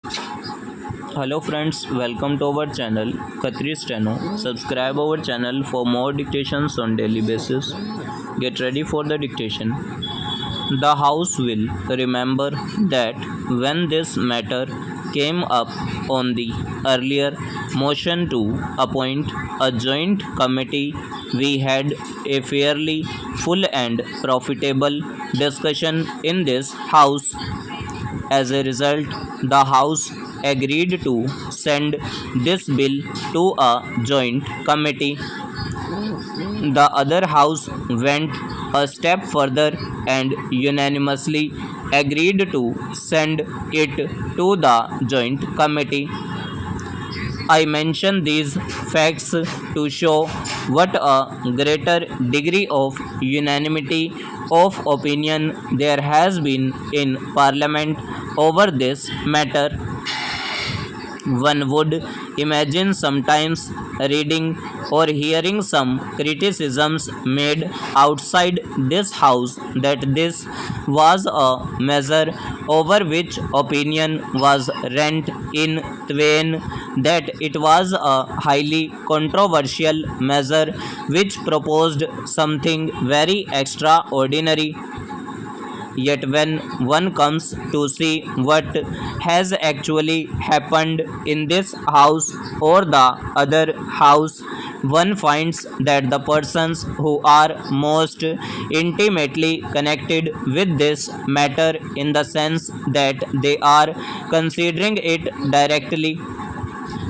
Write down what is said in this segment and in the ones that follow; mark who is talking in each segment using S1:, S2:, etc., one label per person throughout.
S1: Hello friends, welcome to our channel Khatri Steno. Subscribe our channel for more dictations on daily basis. Get ready for the dictation. The House will remember that when this matter came up on the earlier motion to appoint a joint committee, we had a fairly full and profitable discussion in this House. As a result, the House agreed to send this bill to a joint committee. The other house went a step further and unanimously agreed to send it to the joint committee. I mention these facts to show what a greater degree of unanimity of opinion there has been in Parliament over this matter. One would imagine sometimes reading or hearing some criticisms made outside this house that this was a measure over which opinion was rent in twain, that it was a highly controversial measure which proposed something very extraordinary. Yet, when one comes to see what has actually happened in this house or the other house, one finds that the persons who are most intimately connected with this matter, in the sense that they are considering it directly,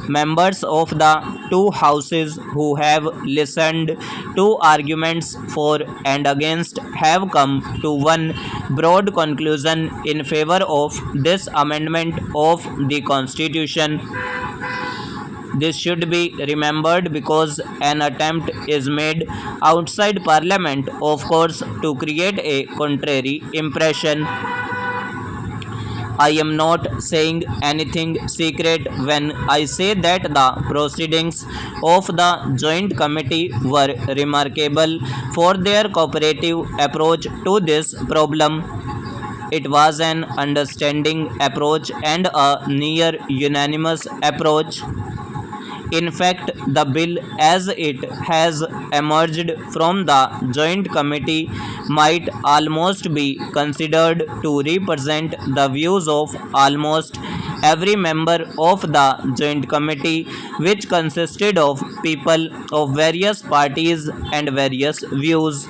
S1: members of the two houses who have listened to arguments for and against, have come to one broad conclusion in favor of this amendment of the Constitution. This should be remembered because an attempt is made outside Parliament, of course, to create a contrary impression. I am not saying anything secret when I say that the proceedings of the Joint Committee were remarkable for their cooperative approach to this problem. It was an understanding approach and a near unanimous approach. In fact, the bill as it has emerged from the Joint Committee might almost be considered to represent the views of almost every member of the Joint Committee, which consisted of people of various parties and various views.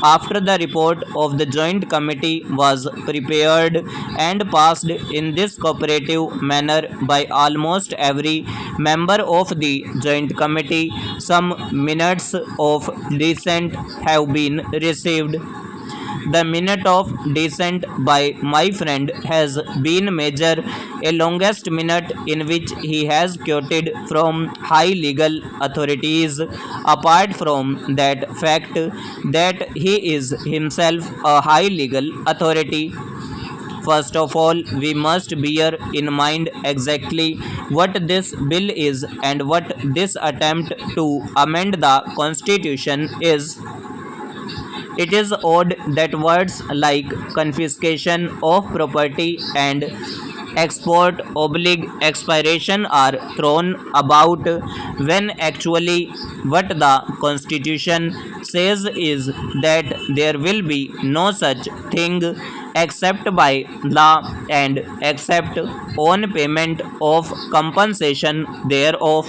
S1: After the report of the Joint Committee was prepared and passed in this cooperative manner by almost every member of the Joint Committee, some minutes of dissent have been received. The minute of dissent by my friend has been measured a longest minute in which he has quoted from high legal authorities, apart from that fact that he is himself a high legal authority. First of all, we must bear in mind exactly what this bill is and what this attempt to amend the Constitution is. It is odd that words like confiscation of property and export oblique expiration are thrown about when actually what the Constitution says is that there will be no such thing except by law and except on payment of compensation thereof.